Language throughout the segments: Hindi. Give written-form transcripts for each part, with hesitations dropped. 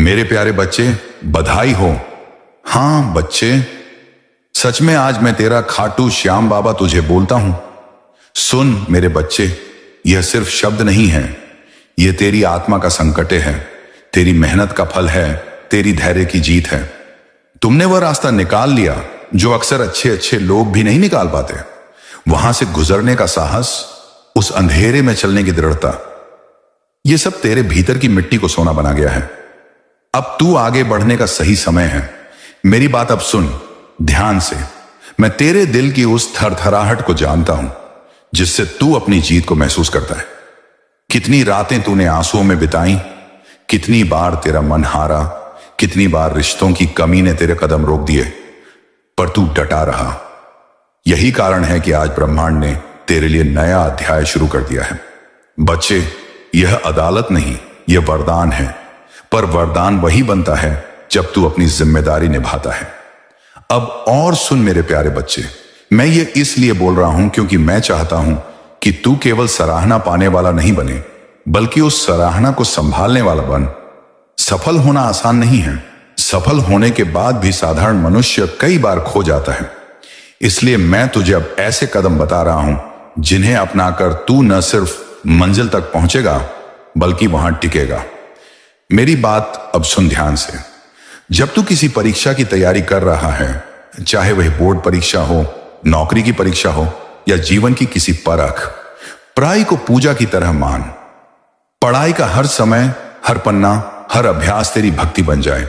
मेरे प्यारे बच्चे, बधाई हो। हाँ बच्चे, सच में आज मैं तेरा खाटू श्याम बाबा तुझे बोलता हूं। सुन मेरे बच्चे, यह सिर्फ शब्द नहीं है, यह तेरी आत्मा का संकटे है, तेरी मेहनत का फल है, तेरी धैर्य की जीत है। तुमने वह रास्ता निकाल लिया जो अक्सर अच्छे अच्छे लोग भी नहीं निकाल पाते। वहां से गुजरने का साहस, उस अंधेरे में चलने की दृढ़ता, यह सब तेरे भीतर की मिट्टी को सोना बना गया है। अब तू आगे बढ़ने का सही समय है। मेरी बात अब सुन ध्यान से। मैं तेरे दिल की उस थरथराहट को जानता हूं जिससे तू अपनी जीत को महसूस करता है। कितनी रातें तूने आंसुओं में बिताई, कितनी बार तेरा मन हारा, कितनी बार रिश्तों की कमी ने तेरे कदम रोक दिए, पर तू डटा रहा। यही कारण है कि आज ब्रह्मांड ने तेरे लिए नया अध्याय शुरू कर दिया है। बच्चे, यह अदालत नहीं, यह वरदान है। पर वरदान वही बनता है जब तू अपनी जिम्मेदारी निभाता है। अब और सुन मेरे प्यारे बच्चे, मैं ये इसलिए बोल रहा हूं क्योंकि मैं चाहता हूं कि तू केवल सराहना पाने वाला नहीं बने, बल्कि उस सराहना को संभालने वाला बन। सफल होना आसान नहीं है। सफल होने के बाद भी साधारण मनुष्य कई बार खो जाता है। इसलिए मैं तुझे अब ऐसे कदम बता रहा हूं जिन्हें अपनाकर तू न सिर्फ मंजिल तक पहुंचेगा बल्कि वहां टिकेगा। मेरी बात अब सुन ध्यान से। जब तू किसी परीक्षा की तैयारी कर रहा है, चाहे वह बोर्ड परीक्षा हो, नौकरी की परीक्षा हो या जीवन की किसी परख, पढ़ाई को पूजा की तरह मान। पढ़ाई का हर समय, हर पन्ना, हर अभ्यास तेरी भक्ति बन जाए।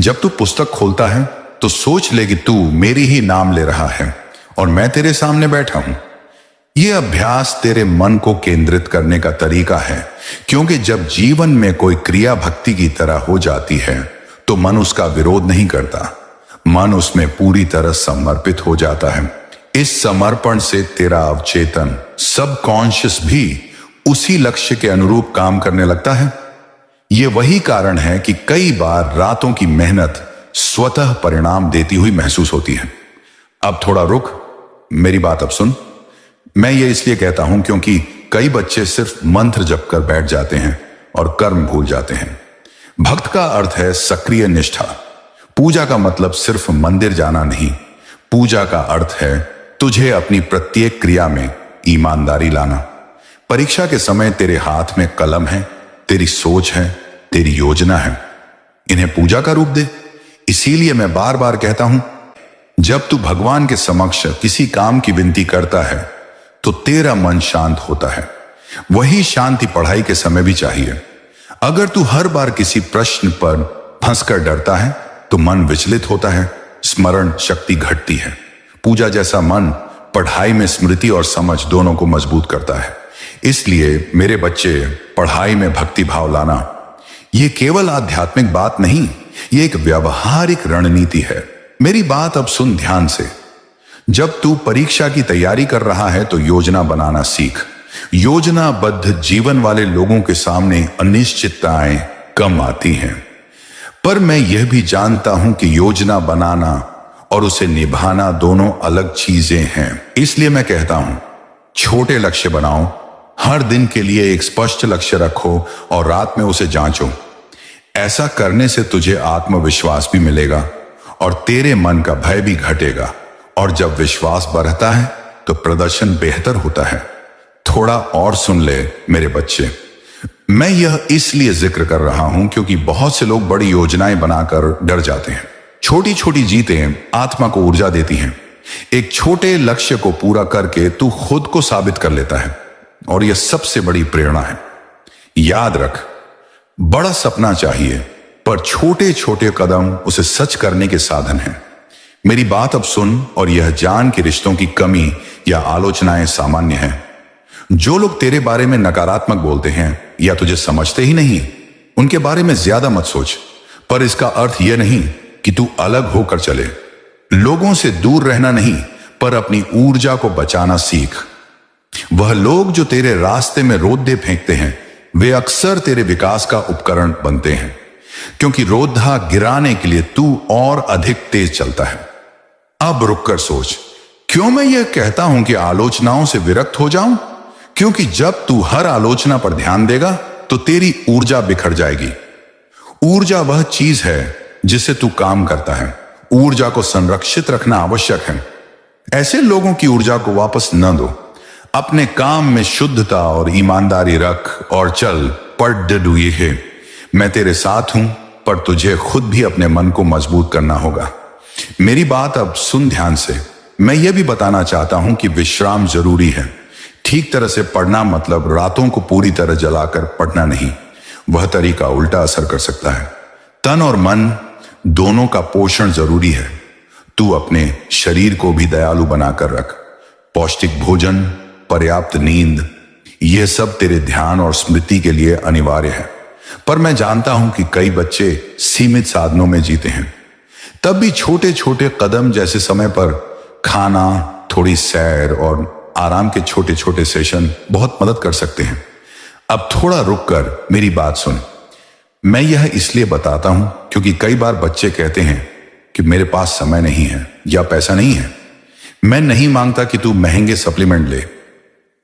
जब तू पुस्तक खोलता है तो सोच ले कि तू मेरी ही नाम ले रहा है और मैं तेरे सामने बैठा हूं। यह अभ्यास तेरे मन को केंद्रित करने का तरीका है, क्योंकि जब जीवन में कोई क्रिया भक्ति की तरह हो जाती है तो मन उसका विरोध नहीं करता। मन उसमें पूरी तरह समर्पित हो जाता है। इस समर्पण से तेरा अवचेतन, सबकॉन्शियस भी उसी लक्ष्य के अनुरूप काम करने लगता है। यह वही कारण है कि कई बार रातों की मेहनत स्वतः परिणाम देती हुई महसूस होती है। अब थोड़ा रुक, मेरी बात अब सुन। मैं ये इसलिए कहता हूं क्योंकि कई बच्चे सिर्फ मंत्र जप कर बैठ जाते हैं और कर्म भूल जाते हैं। भक्त का अर्थ है सक्रिय निष्ठा। पूजा का मतलब सिर्फ मंदिर जाना नहीं। पूजा का अर्थ है तुझे अपनी प्रत्येक क्रिया में ईमानदारी लाना। परीक्षा के समय तेरे हाथ में कलम है, तेरी सोच है, तेरी योजना है। इन्हें पूजा का रूप दे। इसीलिए मैं बार बार कहता हूं, जब तू भगवान के समक्ष किसी काम की विनती करता है तो तेरा मन शांत होता है। वही शांति पढ़ाई के समय भी चाहिए। अगर तू हर बार किसी प्रश्न पर फंसकर डरता है तो मन विचलित होता है, स्मरण शक्ति घटती है। पूजा जैसा मन पढ़ाई में स्मृति और समझ दोनों को मजबूत करता है। इसलिए मेरे बच्चे, पढ़ाई में भक्ति भाव लाना यह केवल आध्यात्मिक बात नहीं, यह एक व्यावहारिक रणनीति है। मेरी बात अब सुन ध्यान से। जब तू परीक्षा की तैयारी कर रहा है तो योजना बनाना सीख। योजनाबद्ध जीवन वाले लोगों के सामने अनिश्चितताएं कम आती हैं। पर मैं यह भी जानता हूं कि योजना बनाना और उसे निभाना दोनों अलग चीजें हैं। इसलिए मैं कहता हूं, छोटे लक्ष्य बनाओ, हर दिन के लिए एक स्पष्ट लक्ष्य रखो और रात में उसे जांचो। ऐसा करने से तुझे आत्मविश्वास भी मिलेगा और तेरे मन का भय भी घटेगा। और जब विश्वास बढ़ता है तो प्रदर्शन बेहतर होता है। थोड़ा और सुन ले मेरे बच्चे। मैं यह इसलिए जिक्र कर रहा हूं क्योंकि बहुत से लोग बड़ी योजनाएं बनाकर डर जाते हैं। छोटी छोटी जीतें आत्मा को ऊर्जा देती हैं। एक छोटे लक्ष्य को पूरा करके तू खुद को साबित कर लेता है और यह सबसे बड़ी प्रेरणा है। याद रख, बड़ा सपना चाहिए पर छोटे छोटे कदम उसे सच करने के साधन हैं। मेरी बात अब सुन और यह जान कि रिश्तों की कमी या आलोचनाएं सामान्य हैं। जो लोग तेरे बारे में नकारात्मक बोलते हैं या तुझे समझते ही नहीं, उनके बारे में ज्यादा मत सोच। पर इसका अर्थ यह नहीं कि तू अलग होकर चले। लोगों से दूर रहना नहीं, पर अपनी ऊर्जा को बचाना सीख। वह लोग जो तेरे रास्ते में रोदे फेंकते हैं, वे अक्सर तेरे विकास का उपकरण बनते हैं, क्योंकि रोधा गिराने के लिए तू और अधिक तेज चलता है। अब रुककर सोच, क्यों मैं यह कहता हूं कि आलोचनाओं से विरक्त हो जाऊं? क्योंकि जब तू हर आलोचना पर ध्यान देगा तो तेरी ऊर्जा बिखर जाएगी। ऊर्जा वह चीज है जिससे तू काम करता है। ऊर्जा को संरक्षित रखना आवश्यक है। ऐसे लोगों की ऊर्जा को वापस न दो। अपने काम में शुद्धता और ईमानदारी रख और चल। पढ़ डुए है, मैं तेरे साथ हूं, पर तुझे खुद भी अपने मन को मजबूत करना होगा। मेरी बात अब सुन ध्यान से। मैं यह भी बताना चाहता हूं कि विश्राम जरूरी है। ठीक तरह से पढ़ना मतलब रातों को पूरी तरह जलाकर पढ़ना नहीं। वह तरीका उल्टा असर कर सकता है। तन और मन दोनों का पोषण जरूरी है। तू अपने शरीर को भी दयालु बनाकर रख। पौष्टिक भोजन, पर्याप्त नींद, यह सब तेरे ध्यान और स्मृति के लिए अनिवार्य है। पर मैं जानता हूं कि कई बच्चे सीमित साधनों में जीते हैं। तब भी छोटे छोटे कदम जैसे समय पर खाना, थोड़ी सैर और आराम के छोटे छोटे सेशन बहुत मदद कर सकते हैं। अब थोड़ा रुककर मेरी बात सुन। मैं यह इसलिए बताता हूं क्योंकि कई बार बच्चे कहते हैं कि मेरे पास समय नहीं है या पैसा नहीं है। मैं नहीं मांगता कि तू महंगे सप्लीमेंट ले।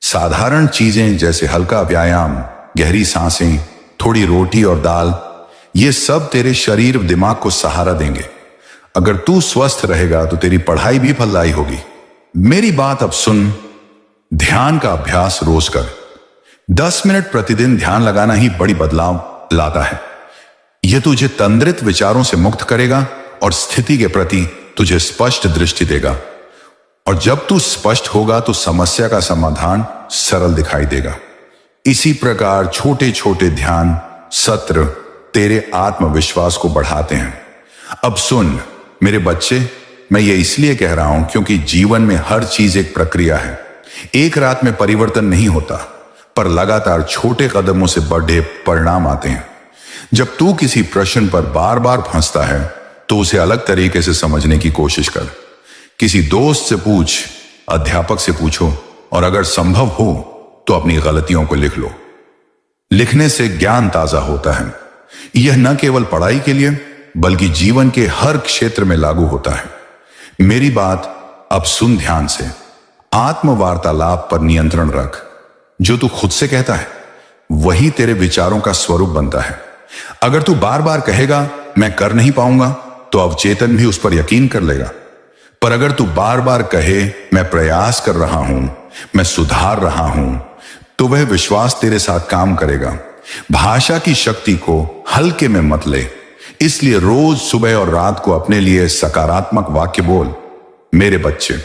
साधारण चीजें जैसे हल्का व्यायाम, गहरी सांसें, थोड़ी रोटी और दाल, ये सब तेरे शरीर और दिमाग को सहारा देंगे। अगर तू स्वस्थ रहेगा तो तेरी पढ़ाई भी फलदायी होगी। मेरी बात अब सुन। ध्यान का अभ्यास रोज कर। 10 मिनट प्रतिदिन ध्यान लगाना ही बड़ी बदलाव लाता है। यह तुझे तंद्रित विचारों से मुक्त करेगा और स्थिति के प्रति तुझे स्पष्ट दृष्टि देगा। और जब तू स्पष्ट होगा तो समस्या का समाधान सरल दिखाई देगा। इसी प्रकार छोटे छोटे ध्यान सत्र तेरे आत्मविश्वास को बढ़ाते हैं। अब सुन मेरे बच्चे, मैं ये इसलिए कह रहा हूं क्योंकि जीवन में हर चीज एक प्रक्रिया है। एक रात में परिवर्तन नहीं होता, पर लगातार छोटे कदमों से बड़े परिणाम आते हैं। जब तू किसी प्रश्न पर बार बार फंसता है तो उसे अलग तरीके से समझने की कोशिश कर। किसी दोस्त से पूछ, अध्यापक से पूछो, और अगर संभव हो तो अपनी गलतियों को लिख लो। लिखने से ज्ञान ताजा होता है। यह न केवल पढ़ाई के लिए बल्कि जीवन के हर क्षेत्र में लागू होता है। मेरी बात अब सुन ध्यान से। आत्मवार्तालाप पर नियंत्रण रख। जो तू खुद से कहता है वही तेरे विचारों का स्वरूप बनता है। अगर तू बार बार कहेगा मैं कर नहीं पाऊंगा तो अवचेतन भी उस पर यकीन कर लेगा। पर अगर तू बार बार कहे मैं प्रयास कर रहा हूं, मैं सुधार रहा हूं, तो वह विश्वास तेरे साथ काम करेगा। भाषा की शक्ति को हल्के में मत ले। इसलिए रोज सुबह और रात को अपने लिए सकारात्मक वाक्य बोल। मेरे बच्चे,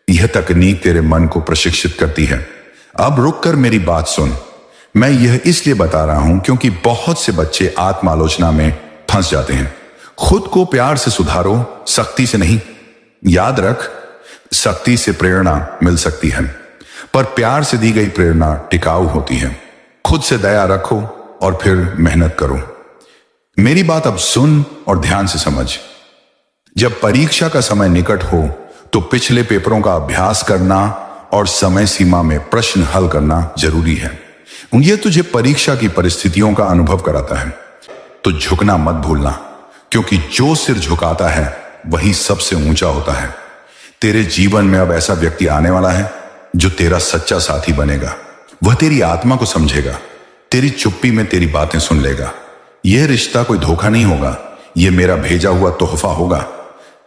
यह तकनीक तेरे मन को प्रशिक्षित करती है। अब रुककर मेरी बात सुन। मैं यह इसलिए बता रहा हूं क्योंकि बहुत से बच्चे आत्मालोचना में फंस जाते हैं। खुद को प्यार से सुधारो, सख्ती से नहीं। याद रख, सख्ती से प्रेरणा मिल सकती है, पर प्यार से दी गई प्रेरणा टिकाऊ होती है। खुद से दया रखो और फिर मेहनत करो। मेरी बात अब सुन और ध्यान से समझ। जब परीक्षा का समय निकट हो तो पिछले पेपरों का अभ्यास करना और समय सीमा में प्रश्न हल करना जरूरी है। यह तुझे परीक्षा की परिस्थितियों का अनुभव कराता है। तो झुकना मत भूलना, क्योंकि जो सिर झुकाता है वही सबसे ऊंचा होता है। तेरे जीवन में अब ऐसा व्यक्ति आने वाला है जो तेरा सच्चा साथी बनेगा। वह तेरी आत्मा को समझेगा, तेरी चुप्पी में तेरी बातें सुन लेगा। यह रिश्ता कोई धोखा नहीं होगा, यह मेरा भेजा हुआ तोहफा होगा।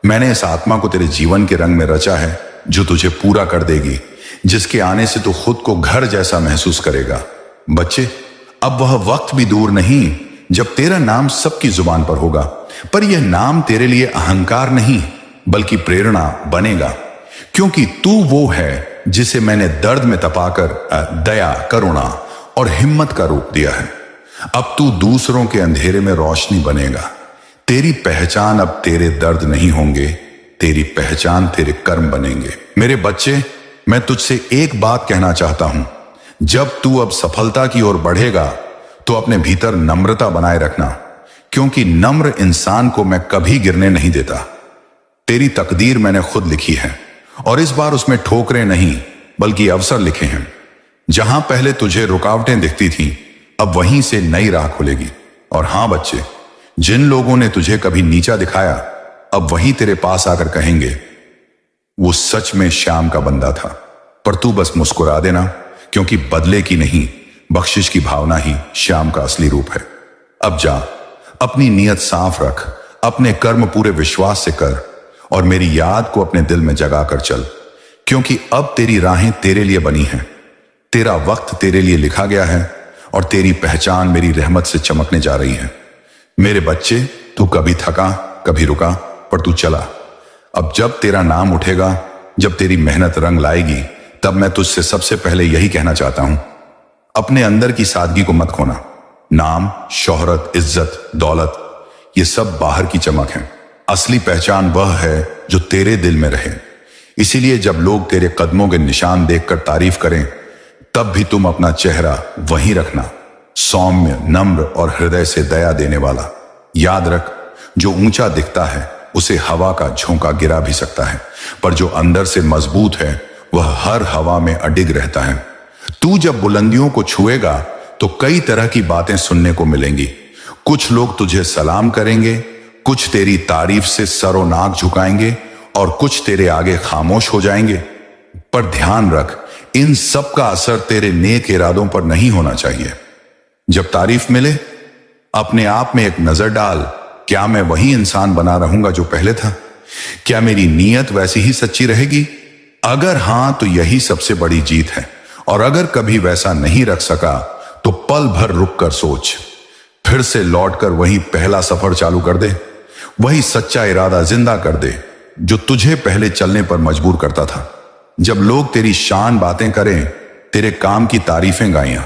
मैंने इस आत्मा को तेरे जीवन के रंग में रचा है जो तुझे पूरा कर देगी, जिसके आने से तू खुद को घर जैसा महसूस करेगा। बच्चे, अब वह वक्त भी दूर नहीं जब तेरा नाम सबकी जुबान पर होगा, पर यह नाम तेरे लिए अहंकार नहीं बल्कि प्रेरणा बनेगा, क्योंकि तू वो है जिसे मैंने दर्द में तपाकर दया, करुणा और हिम्मत का रूप दिया है। अब तू दूसरों के अंधेरे में रोशनी बनेगा। तेरी पहचान अब तेरे दर्द नहीं होंगे, तेरी पहचान तेरे कर्म बनेंगे। मेरे बच्चे, मैं तुझसे एक बात कहना चाहता हूं। जब तू अब सफलता की ओर बढ़ेगा तो अपने भीतर नम्रता बनाए रखना, क्योंकि नम्र इंसान को मैं कभी गिरने नहीं देता। तेरी तकदीर मैंने खुद लिखी है और इस बार उसमें ठोकरें नहीं बल्कि अवसर लिखे हैं। जहां पहले तुझे रुकावटें दिखती थीं, अब वहीं से नई राह खुलेगी। और हां बच्चे, जिन लोगों ने तुझे कभी नीचा दिखाया, अब वहीं तेरे पास आकर कहेंगे वो सच में श्याम का बंदा था। पर तू बस मुस्कुरा देना, क्योंकि बदले की नहीं बख्शिश की भावना ही श्याम का असली रूप है। अब जा, अपनी नीयत साफ रख, अपने कर्म पूरे विश्वास से कर और मेरी याद को अपने दिल में जगा कर चल, क्योंकि अब तेरी राहें तेरे लिए बनी हैं, तेरा वक्त तेरे लिए लिखा गया है और तेरी पहचान मेरी रहमत से चमकने जा रही है। मेरे बच्चे, तू कभी थका कभी रुका, पर तू चला। अब जब तेरा नाम उठेगा, जब तेरी मेहनत रंग लाएगी, तब मैं तुझसे सबसे पहले यही कहना चाहता हूं, अपने अंदर की सादगी को मत खोना। नाम, शोहरत, इज्जत, दौलत, ये सब बाहर की चमक है। असली पहचान वह है जो तेरे दिल में रहे। इसीलिए जब लोग तेरे कदमों के निशान देखकर तारीफ करें, तब भी तुम अपना चेहरा वहीं रखना, सौम्य, नम्र और हृदय से दया देने वाला। याद रख, जो ऊंचा दिखता है उसे हवा का झोंका गिरा भी सकता है, पर जो अंदर से मजबूत है वह हर हवा में अडिग रहता है। तू जब बुलंदियों को छुएगा तो कई तरह की बातें सुनने को मिलेंगी। कुछ लोग तुझे सलाम करेंगे, कुछ तेरी तारीफ से सरो नाक झुकाएंगे और कुछ तेरे आगे खामोश हो जाएंगे। पर ध्यान रख, इन सब का असर तेरे नेक इरादों पर नहीं होना चाहिए। जब तारीफ मिले, अपने आप में एक नजर डाल, क्या मैं वही इंसान बना रहूंगा जो पहले था? क्या मेरी नीयत वैसी ही सच्ची रहेगी? अगर हां, तो यही सबसे बड़ी जीत है। और अगर कभी वैसा नहीं रख सका तो पल भर रुक कर सोच, फिर से लौटकर वही पहला सफर चालू कर दे। वही सच्चा इरादा जिंदा कर दे जो तुझे पहले चलने पर मजबूर करता था। जब लोग तेरी शान बातें करें, तेरे काम की तारीफें गाएं,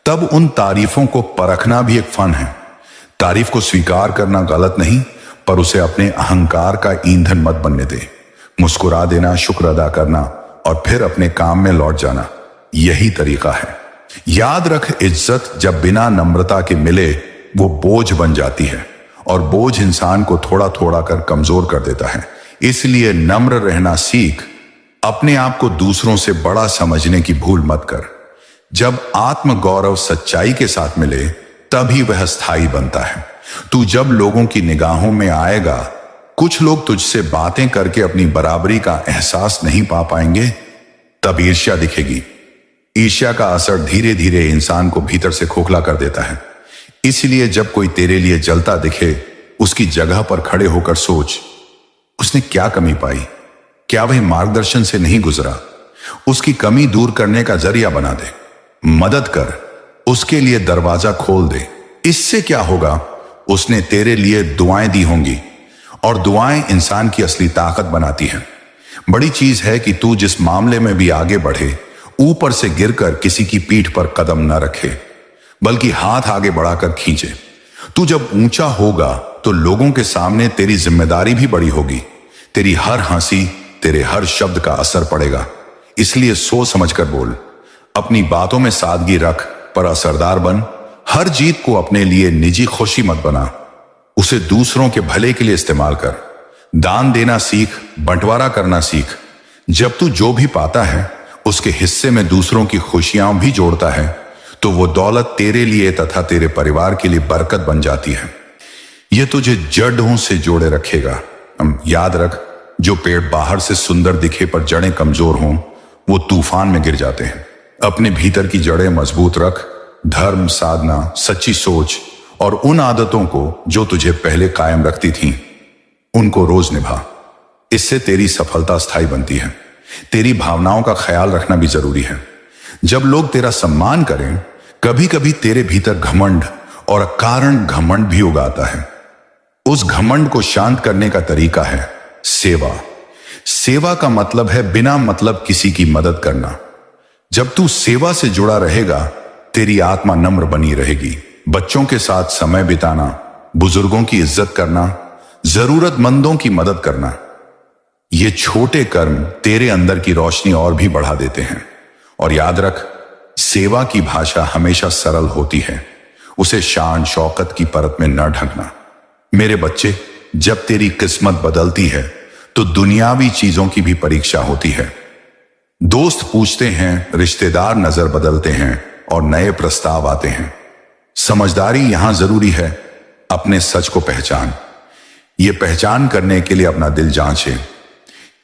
तब उन तारीफों को परखना भी एक फन है। तारीफ को स्वीकार करना गलत नहीं, पर उसे अपने अहंकार का ईंधन मत बनने दे। मुस्कुरा देना, शुक्र अदा करना और फिर अपने काम में लौट जाना, यही तरीका है। याद रख, इज्जत जब बिना नम्रता के मिले वो बोझ बन जाती है और बोझ इंसान को थोड़ा थोड़ा कर कमजोर कर देता है। इसलिए नम्र रहना सीख, अपने आप को दूसरों से बड़ा समझने की भूल मत कर। जब आत्मगौरव सच्चाई के साथ मिले, तभी वह स्थायी बनता है। तू जब लोगों की निगाहों में आएगा, कुछ लोग तुझसे बातें करके अपनी बराबरी का एहसास नहीं पा पाएंगे, तब ईर्ष्या दिखेगी। ईर्ष्या का असर धीरे धीरे इंसान को भीतर से खोखला कर देता है। इसलिए जब कोई तेरे लिए जलता दिखे, उसकी जगह पर खड़े होकर सोच, उसने क्या कमी पाई? क्या वह मार्गदर्शन से नहीं गुजरा? उसकी कमी दूर करने का जरिया बना दे, मदद कर, उसके लिए दरवाजा खोल दे। इससे क्या होगा? उसने तेरे लिए दुआएं दी होंगी और दुआएं इंसान की असली ताकत बनाती हैं। बड़ी चीज है कि तू जिस मामले में भी आगे बढ़े, ऊपर से गिरकर किसी की पीठ पर कदम न रखे, बल्कि हाथ आगे बढ़ाकर खींचे। तू जब ऊंचा होगा तो लोगों के सामने तेरी जिम्मेदारी भी बड़ी होगी। तेरी हर हंसी, तेरे हर शब्द का असर पड़ेगा। इसलिए सोच समझ कर बोल, अपनी बातों में सादगी रख, पर असरदार बन। हर जीत को अपने लिए निजी खुशी मत बना, उसे दूसरों के भले के लिए इस्तेमाल कर। दान देना सीख, बंटवारा करना सीख। जब तू जो भी पाता है उसके हिस्से में दूसरों की खुशियां भी जोड़ता है, तो वो दौलत तेरे लिए तथा तेरे परिवार के लिए बरकत बन जाती है। यह तुझे जड़ों से जोड़े रखेगा। याद रख, जो पेड़ बाहर से सुंदर दिखे पर जड़ें कमजोर हों, वो तूफान में गिर जाते हैं। अपने भीतर की जड़ें मजबूत रख। धर्म, साधना, सच्ची सोच और उन आदतों को जो तुझे पहले कायम रखती थीं, उनको रोज निभा। इससे तेरी सफलता स्थायी बनती है। तेरी भावनाओं का ख्याल रखना भी जरूरी है। जब लोग तेरा सम्मान करें, कभी कभी तेरे भीतर घमंड और अकारण घमंड भी उगाता है। उस घमंड को शांत करने का तरीका है सेवा। सेवा का मतलब है बिना मतलब किसी की मदद करना। जब तू सेवा से जुड़ा रहेगा, तेरी आत्मा नम्र बनी रहेगी। बच्चों के साथ समय बिताना, बुजुर्गों की इज्जत करना, जरूरतमंदों की मदद करना, ये छोटे कर्म तेरे अंदर की रोशनी और भी बढ़ा देते हैं। और याद रख, सेवा की भाषा हमेशा सरल होती है, उसे शान शौकत की परत में न ढकना। मेरे बच्चे, जब तेरी किस्मत बदलती है तो दुनियावी चीजों की भी परीक्षा होती है। दोस्त पूछते हैं, रिश्तेदार नजर बदलते हैं और नए प्रस्ताव आते हैं। समझदारी यहां जरूरी है। अपने सच को पहचान। यह पहचान करने के लिए अपना दिल जांचे,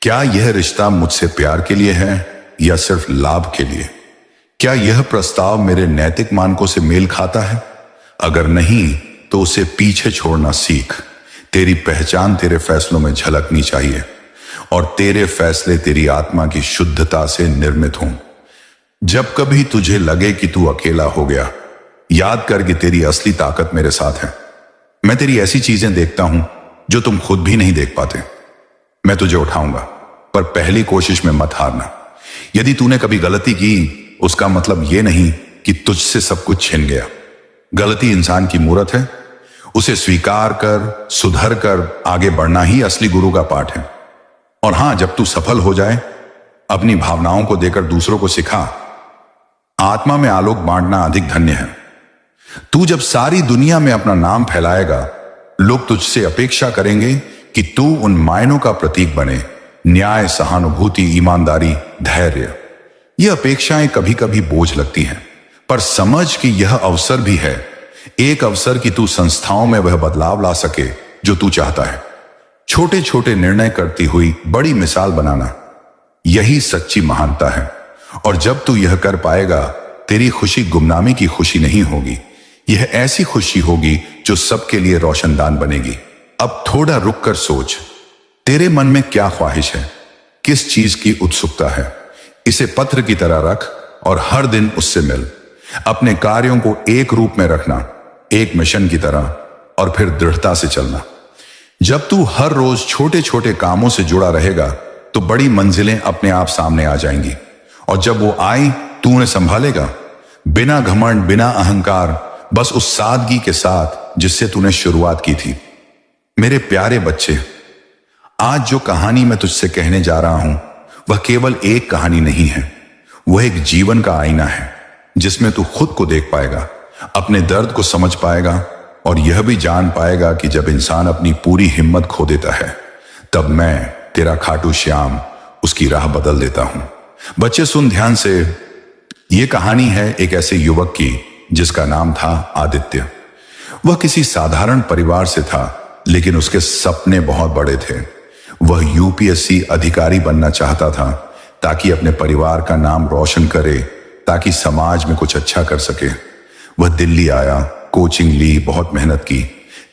क्या यह रिश्ता मुझसे प्यार के लिए है या सिर्फ लाभ के लिए? क्या यह प्रस्ताव मेरे नैतिक मानकों से मेल खाता है? अगर नहीं, तो उसे पीछे छोड़ना सीख। तेरी पहचान तेरे फैसलों में झलकनी चाहिए और तेरे फैसले तेरी आत्मा की शुद्धता से निर्मित हों। जब कभी तुझे लगे कि तू अकेला हो गया, याद कर कि तेरी असली ताकत मेरे साथ है। मैं तेरी ऐसी चीजें देखता हूं जो तुम खुद भी नहीं देख पाते। मैं तुझे उठाऊंगा, पर पहली कोशिश में मत हारना। यदि तूने कभी गलती की, उसका मतलब यह नहीं कि तुझसे सब कुछ छिन गया। गलती इंसान की मूरत है, उसे स्वीकार कर, सुधर कर आगे बढ़ना ही असली गुरु का पाठ है। और हां, जब तू सफल हो जाए, अपनी भावनाओं को देकर दूसरों को सिखा। आत्मा में आलोक बांटना अधिक धन्य है। तू जब सारी दुनिया में अपना नाम फैलाएगा, लोग तुझसे अपेक्षा करेंगे कि तू उन मायनों का प्रतीक बने। न्याय, सहानुभूति, ईमानदारी, धैर्य। ये अपेक्षाएं कभी कभी बोझ लगती हैं, पर समझ कि यह अवसर भी है, एक अवसर कि तू संस्थाओं में वह बदलाव ला सके जो तू चाहता है। छोटे छोटे निर्णय करती हुई बड़ी मिसाल बनाना, यही सच्ची महानता है। और जब तू यह कर पाएगा, तेरी खुशी गुमनामी की खुशी नहीं होगी। यह ऐसी खुशी होगी जो सबके लिए रोशनदान बनेगी। अब थोड़ा रुक कर सोच, तेरे मन में क्या ख्वाहिश है, किस चीज की उत्सुकता है। इसे पत्र की तरह रख और हर दिन उससे मिल। अपने कार्यों को एक रूप में रखना, एक मिशन की तरह, और फिर दृढ़ता से चलना। जब तू हर रोज छोटे छोटे कामों से जुड़ा रहेगा, तो बड़ी मंजिलें अपने आप सामने आ जाएंगी। और जब वो आई, तू उन्हें संभालेगा, बिना घमंड, बिना अहंकार, बस उस सादगी के साथ जिससे तूने शुरुआत की थी। मेरे प्यारे बच्चे, आज जो कहानी मैं तुझसे कहने जा रहा हूं, वह केवल एक कहानी नहीं है। वह एक जीवन का आईना है, जिसमें तू खुद को देख पाएगा, अपने दर्द को समझ पाएगा, और यह भी जान पाएगा कि जब इंसान अपनी पूरी हिम्मत खो देता है, तब मैं, तेरा खाटू श्याम, उसकी राह बदल देता हूं। बच्चे सुन ध्यान से। यह कहानी है एक ऐसे युवक की जिसका नाम था आदित्य। वह किसी साधारण परिवार से था, लेकिन उसके सपने बहुत बड़े थे। वह यूपीएससी अधिकारी बनना चाहता था, ताकि अपने परिवार का नाम रोशन करे, ताकि समाज में कुछ अच्छा कर सके। वह दिल्ली आया, कोचिंग ली, बहुत मेहनत की,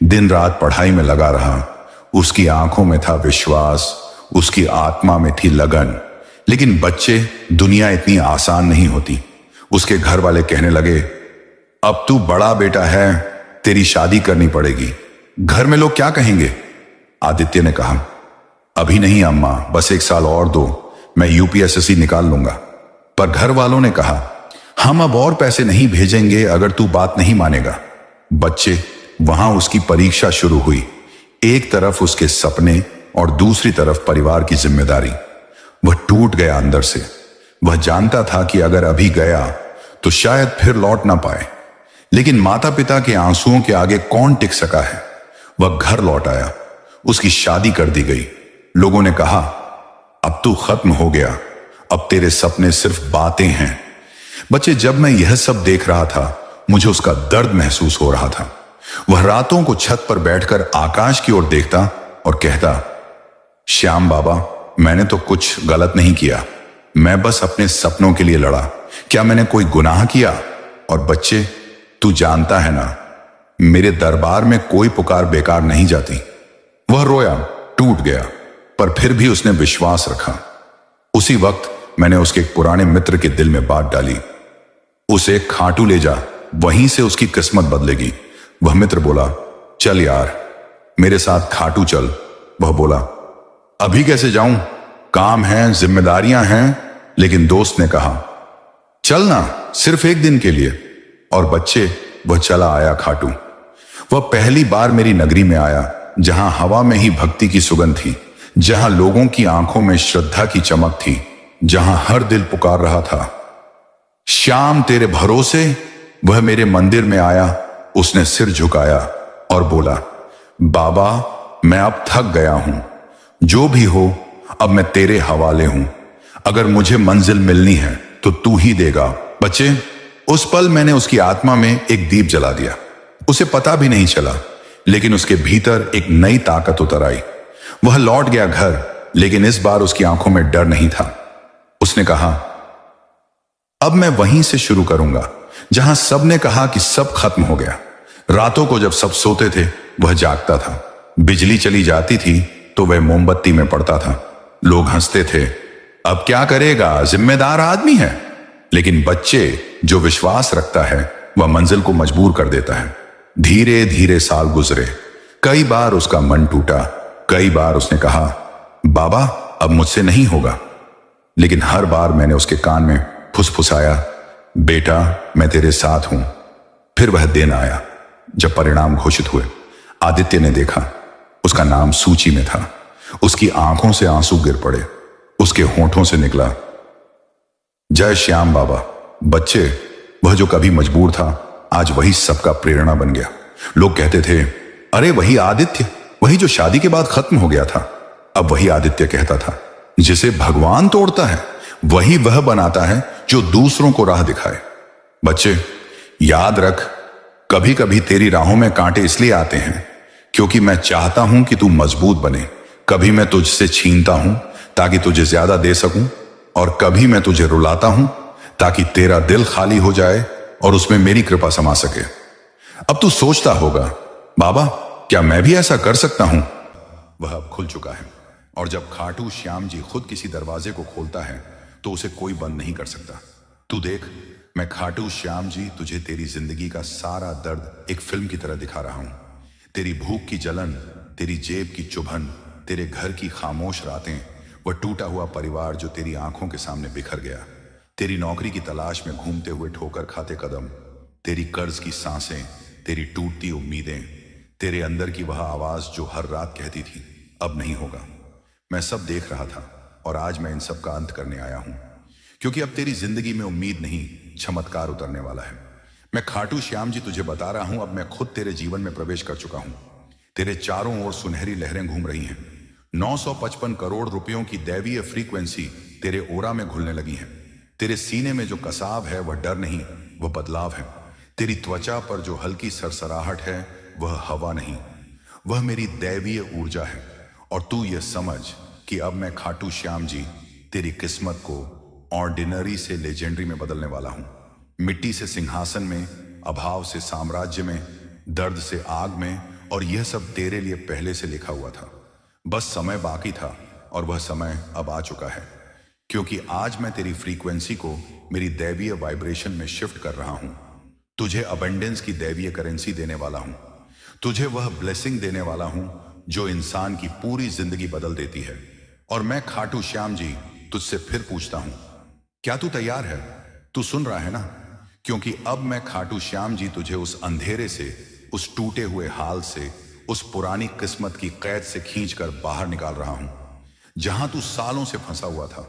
दिन रात पढ़ाई में लगा रहा। उसकी आंखों में था विश्वास, उसकी आत्मा में थी लगन। लेकिन बच्चे, दुनिया इतनी आसान नहीं होती। उसके घर वाले कहने लगे, अब तू बड़ा बेटा है, तेरी शादी करनी पड़ेगी। घर में लोग क्या कहेंगे? आदित्य ने कहा, अभी नहीं अम्मा, बस 1 साल और दो, मैं यूपीएससी निकाल लूंगा। पर घर वालों ने कहा, हम अब और पैसे नहीं भेजेंगे अगर तू बात नहीं मानेगा। बच्चे, वहां उसकी परीक्षा शुरू हुई। एक तरफ उसके सपने और दूसरी तरफ परिवार की जिम्मेदारी। वह टूट गया अंदर से। वह जानता था कि अगर अभी गया तो शायद फिर लौट ना पाए, लेकिन माता पिता के आंसुओं के आगे कौन टिक सका है। वह घर लौट आया, उसकी शादी कर दी गई। लोगों ने कहा, अब तू खत्म हो गया, अब तेरे सपने सिर्फ बातें हैं। बच्चे, जब मैं यह सब देख रहा था, मुझे उसका दर्द महसूस हो रहा था। वह रातों को छत पर बैठकर आकाश की ओर देखता और कहता, श्याम बाबा, मैंने तो कुछ गलत नहीं किया, मैं बस अपने सपनों के लिए लड़ा। क्या मैंने कोई गुनाह किया? और बच्चे, तू जानता है ना, मेरे दरबार में कोई पुकार बेकार नहीं जाती। वह रोया, टूट गया, पर फिर भी उसने विश्वास रखा। उसी वक्त मैंने उसके एक पुराने मित्र के दिल में बात डाली, उसे खाटू ले जा, वहीं से उसकी किस्मत बदलेगी। वह मित्र बोला, चल यार, मेरे साथ खाटू चल। वह बोला, अभी कैसे जाऊं, काम है, जिम्मेदारियां हैं। लेकिन दोस्त ने कहा, चलना, सिर्फ 1 दिन के लिए। और बच्चे, वह चला आया खाटू। वह पहली बार मेरी नगरी में आया, जहां हवा में ही भक्ति की सुगंध थी, जहां लोगों की आंखों में श्रद्धा की चमक थी, जहां हर दिल पुकार रहा था, श्याम तेरे भरोसे। वह मेरे मंदिर में आया, उसने सिर झुकाया और बोला, बाबा, मैं अब थक गया हूं, जो भी हो अब मैं तेरे हवाले हूं। अगर मुझे मंजिल मिलनी है तो तू ही देगा। बच्चे, उस पल मैंने उसकी आत्मा में एक दीप जला दिया। उसे पता भी नहीं चला, लेकिन उसके भीतर एक नई ताकत उतर आई। वह लौट गया घर, लेकिन इस बार उसकी आंखों में डर नहीं था। उसने कहा, अब मैं वहीं से शुरू करूंगा जहां सबने कहा कि सब खत्म हो गया। रातों को जब सब सोते थे वह जागता था। बिजली चली जाती थी तो वह मोमबत्ती में पड़ता था। लोग हंसते थे, अब क्या करेगा, जिम्मेदार आदमी है। लेकिन बच्चे जो विश्वास रखता है वह मंजिल को मजबूर कर देता है। धीरे धीरे साल गुजरे। कई बार उसका मन टूटा, कई बार उसने कहा, बाबा अब मुझसे नहीं होगा। लेकिन हर बार मैंने उसके कान में फुसफुसाया, बेटा मैं तेरे साथ हूं। फिर वह दिन आया जब परिणाम घोषित हुए। आदित्य ने देखा, उसका नाम सूची में था। उसकी आंखों से आंसू गिर पड़े। उसके होठों से निकला, जय श्याम बाबा। बच्चे, वह जो कभी मजबूर था आज वही सबका प्रेरणा बन गया। लोग कहते थे, अरे वही आदित्य, वही जो शादी के बाद खत्म हो गया था। अब वही आदित्य कहता था, जिसे भगवान तोड़ता है वही वह बनाता है जो दूसरों को राह दिखाए। बच्चे याद रख, कभी कभी तेरी राहों में कांटे इसलिए आते हैं क्योंकि मैं चाहता हूं कि तू मजबूत बने। कभी मैं तुझसे छीनता हूं ताकि तुझे ज्यादा दे सकूं, और कभी मैं तुझे रुलाता हूं ताकि तेरा दिल खाली हो जाए और उसमें मेरी कृपा समा सके। अब तू सोचता होगा, बाबा क्या मैं भी ऐसा कर सकता हूं? वह अब खुल चुका है, और जब खाटू श्याम जी खुद किसी दरवाजे को खोलता है तो उसे कोई बंद नहीं कर सकता। तू देख, मैं खाटू श्याम जी तुझे तेरी जिंदगी का सारा दर्द एक फिल्म की तरह दिखा रहा हूं। तेरी भूख की जलन, तेरी जेब की चुभन, तेरे घर की खामोश रातें, वह टूटा हुआ परिवार जो तेरी आंखों के सामने बिखर गया, तेरी नौकरी की तलाश में घूमते हुए ठोकर खाते कदम, तेरी कर्ज की सांसें, तेरी टूटती उम्मीदें, तेरे अंदर की वह आवाज जो हर रात कहती थी अब नहीं होगा। मैं सब देख रहा था और आज मैं इन सब का अंत करने आया हूं, क्योंकि अब तेरी जिंदगी में उम्मीद नहीं, चमत्कार उतरने वाला है। मैं खाटू श्याम जी तुझे बता रहा हूं, अब मैं खुद तेरे जीवन में प्रवेश कर चुका हूं। तेरे चारों ओर सुनहरी लहरें घूम रही हैं। 955 करोड़ रुपयों की दैवीय फ्रीक्वेंसी तेरे ओरा में घुलने लगी है। तेरे सीने में जो कसाव है वह डर नहीं, वह बदलाव है। तेरी त्वचा पर जो हल्की सरसराहट है वह हवा नहीं, वह मेरी दैवीय ऊर्जा है। और तू यह समझ कि अब मैं खाटू श्याम जी तेरी किस्मत को ऑर्डिनरी से लेजेंडरी में बदलने वाला हूं। मिट्टी से सिंहासन में, अभाव से साम्राज्य में, दर्द से आग में, और यह सब तेरे लिए पहले से लिखा हुआ था। बस समय बाकी था और वह समय अब आ चुका है, क्योंकि आज मैं तेरी फ्रीक्वेंसी को मेरी दैवीय वाइब्रेशन में शिफ्ट कर रहा हूं। तुझे अबंडेंस की दैवीय करेंसी देने वाला हूं। तुझे वह ब्लेसिंग देने वाला हूं जो इंसान की पूरी जिंदगी बदल देती है। और मैं खाटू श्याम जी तुझसे फिर पूछता हूं, क्या तू तैयार है? तू सुन रहा है ना? क्योंकि अब मैं खाटू श्याम जी तुझे उस अंधेरे से, उस टूटे हुए हाल से, उस पुरानी किस्मत की कैद से खींचकर बाहर निकाल रहा हूं, जहां तू सालों से फंसा हुआ था,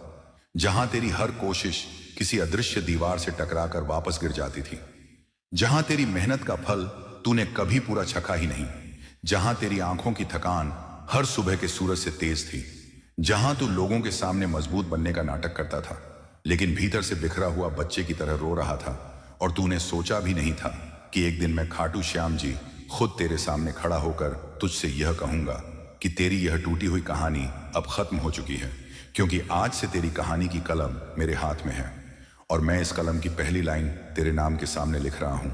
जहां तेरी हर कोशिश किसी अदृश्य दीवार से टकराकर वापस गिर जाती थी, जहां तेरी मेहनत का फल तूने कभी पूरा चखा ही नहीं, जहां तेरी आंखों की थकान हर सुबह के सूरज से तेज थी, जहां तू लोगों के सामने मजबूत बनने का नाटक करता था लेकिन भीतर से बिखरा हुआ बच्चे की तरह रो रहा था। और तूने सोचा भी नहीं था कि एक दिन मैं खाटू श्याम जी खुद तेरे सामने खड़ा होकर तुझसे यह कहूंगा कि तेरी यह टूटी हुई कहानी अब खत्म हो चुकी है, क्योंकि आज से तेरी कहानी की कलम मेरे हाथ में है और मैं इस कलम की पहली लाइन तेरे नाम के सामने लिख रहा हूं।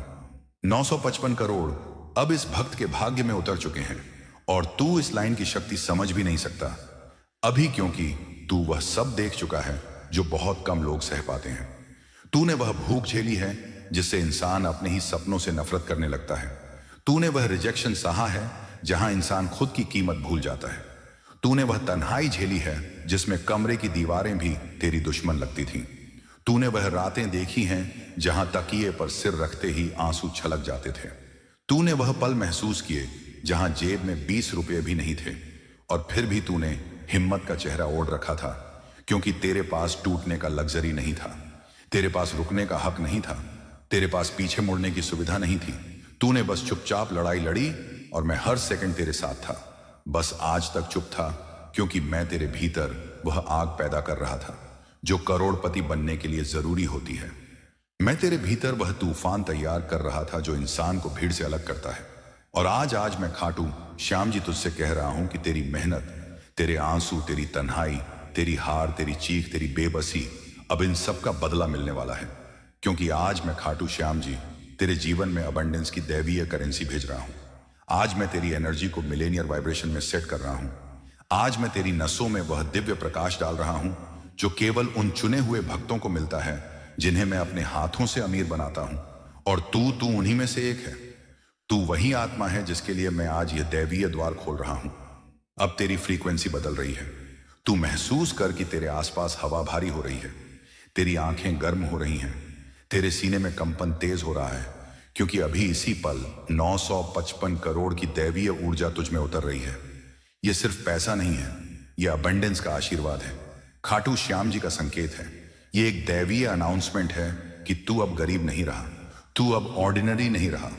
955 करोड़ अब इस भक्त के भाग्य में उतर चुके हैं और तू इस लाइन की शक्ति समझ भी नहीं सकता अभी, क्योंकि तू वह सब देख चुका है जो बहुत कम लोग सह पाते हैं। तूने वह भूख झेली है जिससे इंसान अपने ही सपनों से नफरत करने लगता है। तूने वह रिजेक्शन सहा है जहां इंसान खुद की कीमत भूल जाता है। तूने वह तन्हाई झेली है जिसमें कमरे की दीवारें भी तेरी दुश्मन लगती थीं। तूने वह रातें देखी हैं जहां तकिए पर सिर रखते ही आंसू छलक जाते थे। तूने वह पल महसूस किए जहां जेब में 20 रुपये भी नहीं थे और फिर भी तूने हिम्मत का चेहरा ओढ़ रखा था, क्योंकि तेरे पास टूटने का लग्जरी नहीं था, तेरे पास रुकने का हक नहीं था, तेरे पास पीछे मुड़ने की सुविधा नहीं थी। तूने बस चुपचाप लड़ाई लड़ी और मैं हर सेकंड तेरे साथ था। बस आज तक चुप था क्योंकि मैं तेरे भीतर वह आग पैदा कर रहा था जो करोड़पति बनने के लिए जरूरी होती है। मैं तेरे भीतर वह तूफान तैयार कर रहा था जो इंसान को भीड़ से अलग करता है। और आज मैं खाटू श्याम जी तुझसे कह रहा हूं कि तेरी मेहनत, तेरे आंसू, तेरी तन्हाई, तेरी हार, तेरी चीख, तेरी बेबसी, अब इन सब का बदला मिलने वाला है, क्योंकि आज मैं खाटू श्याम जी तेरे जीवन में अबंडेंस की दैवीय करेंसी भेज रहा हूं। आज मैं तेरी एनर्जी को मिलेनियर वाइब्रेशन में सेट कर रहा हूं। आज मैं तेरी नसों में वह दिव्य प्रकाश डाल रहा हूं जो केवल उन चुने हुए भक्तों को मिलता है जिन्हें मैं अपने हाथों से अमीर बनाता हूं। और तू उन्हीं में से एक है। तू वही आत्मा है जिसके लिए मैं आज यह दैवीय द्वार खोल रहा हूं। अब तेरी फ्रीक्वेंसी बदल रही है। तू महसूस कर कि तेरे आसपास हवा भारी हो रही है, तेरी आंखें गर्म हो रही हैं, तेरे सीने में कंपन तेज हो रहा है, क्योंकि अभी इसी पल 955 करोड़ की दैवीय ऊर्जा तुझ में उतर रही है। यह सिर्फ पैसा नहीं है, यह अबंडेंस का आशीर्वाद है, खाटू श्याम जी का संकेत है। यह एक दैवीय अनाउंसमेंट है कि तू अब गरीब नहीं रहा, तू अब ऑर्डिनरी नहीं रहा।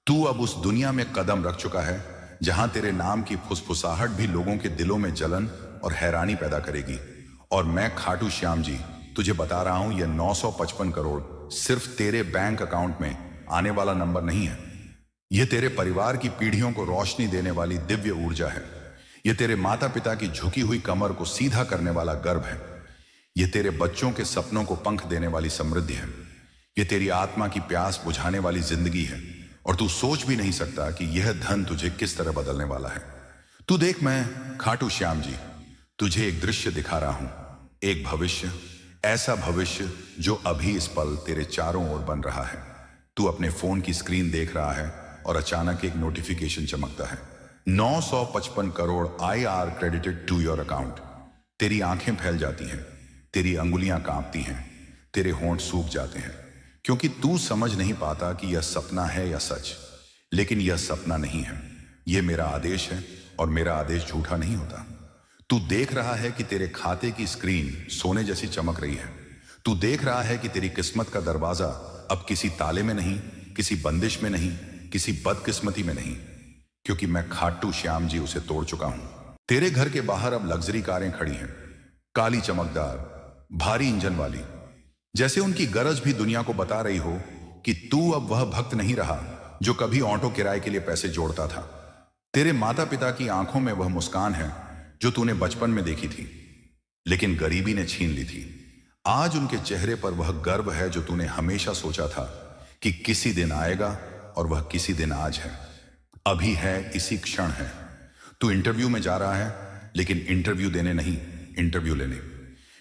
तू अब उस दुनिया में कदम रख चुका है जहां तेरे नाम की फुसफुसाहट भी लोगों के दिलों में जलन और हैरानी पैदा करेगी। और मैं खाटू श्याम जी तुझे बता रहा हूं, यह 955 करोड़ सिर्फ तेरे बैंक अकाउंट में आने वाला नंबर नहीं है। यह तेरे परिवार की पीढ़ियों को रोशनी देने वाली दिव्य ऊर्जा है। यह तेरे माता पिता की झुकी हुई कमर को सीधा करने वाला गर्व है। यह तेरे बच्चों के सपनों को पंख देने वाली समृद्धि है। यह तेरी आत्मा की प्यास बुझाने वाली जिंदगी है। और तू सोच भी नहीं सकता कि यह धन तुझे किस तरह बदलने वाला है। तू देख, मैं खाटू श्याम जी तुझे एक दृश्य दिखा रहा हूं, एक भविष्य, ऐसा भविष्य जो अभी इस पल तेरे चारों ओर बन रहा है। तू अपने फोन की स्क्रीन देख रहा है और अचानक एक नोटिफिकेशन चमकता है, 955 crore IR credited to your account. तेरी आंखें फैल जाती हैं, तेरी अंगुलियां कांपती हैं, तेरे होंठ सूख जाते हैं, क्योंकि तू समझ नहीं पाता कि यह सपना है या सच। लेकिन यह सपना नहीं है, यह मेरा आदेश है, और मेरा आदेश झूठा नहीं होता। तू देख रहा है कि तेरे खाते की स्क्रीन सोने जैसी चमक रही है। तू देख रहा है कि तेरी किस्मत का दरवाजा अब किसी ताले में नहीं, किसी बंदिश में नहीं, किसी बदकिस्मती में नहीं, क्योंकि मैं खाटू श्याम जी उसे तोड़ चुका हूं। तेरे घर के बाहर अब लग्जरी कारें खड़ी हैं, काली चमकदार, भारी इंजन वाली, जैसे उनकी गरज भी दुनिया को बता रही हो कि तू अब वह भक्त नहीं रहा जो कभी ऑटो किराए के लिए पैसे जोड़ता था। तेरे माता पिता की आंखों में वह मुस्कान है जो तूने बचपन में देखी थी, लेकिन गरीबी ने छीन ली थी। आज उनके चेहरे पर वह गर्व है जो तूने हमेशा सोचा था कि किसी दिन आएगा, और वह किसी दिन आज है, अभी है, इसी क्षण है। तू इंटरव्यू में जा रहा है, लेकिन इंटरव्यू देने नहीं, इंटरव्यू लेने,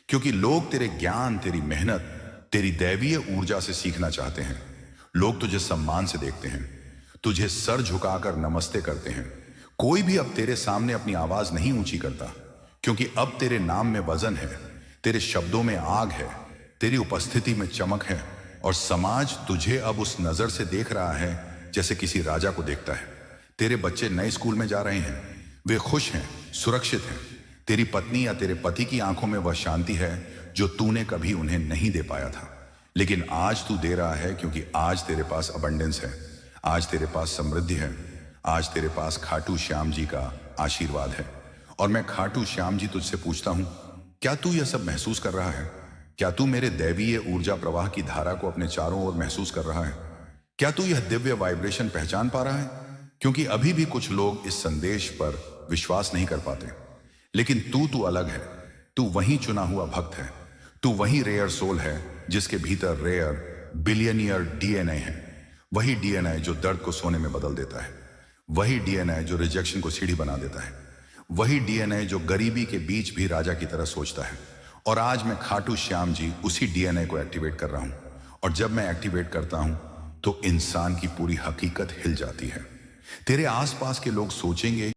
क्योंकि लोग तेरे ज्ञान, तेरी मेहनत, तेरी दैवीय ऊर्जा से सीखना चाहते हैं। लोग तुझे सम्मान से देखते हैं, तुझे सर झुकाकर नमस्ते करते हैं। कोई भी अब तेरे सामने अपनी आवाज नहीं ऊंची करता, क्योंकि अब तेरे नाम में वजन है, तेरे शब्दों में आग है, तेरी उपस्थिति में चमक है, और समाज तुझे अब उस नजर से देख रहा है जैसे किसी राजा को देखता है। तेरे बच्चे नए स्कूल में जा रहे हैं, वे खुश हैं, सुरक्षित हैं। तेरी पत्नी या तेरे पति की आंखों में वह शांति है जो तूने कभी उन्हें नहीं दे पाया था, लेकिन आज तू दे रहा है, क्योंकि आज तेरे पास अबंडेंस है, आज तेरे पास समृद्धि है, आज तेरे पास खाटू श्याम जी का आशीर्वाद है। और मैं खाटू श्याम जी तुझसे पूछता हूं, क्या तू यह सब महसूस कर रहा है? क्या तू मेरे दैवीय ऊर्जा प्रवाह की धारा को अपने चारों ओर महसूस कर रहा है? क्या तू यह दिव्य वाइब्रेशन पहचान पा रहा है? क्योंकि अभी भी कुछ लोग इस संदेश पर विश्वास नहीं कर पाते, लेकिन तू अलग है। तू वही चुना हुआ भक्त है, तू वही रेयर सोल है जिसके भीतर रेयर बिलियनियर डीएनए है। वही डीएनए जो दर्द को सोने में बदल देता है, वही डीएनए जो रिजेक्शन को सीढ़ी बना देता है, वही डीएनए जो गरीबी के बीच भी राजा की तरह सोचता है। और आज मैं खाटू श्याम जी उसी डीएनए को एक्टिवेट कर रहा हूं, और जब मैं एक्टिवेट करता हूं तो इंसान की पूरी हकीकत हिल जाती है। तेरे आसपास के लोग सोचेंगे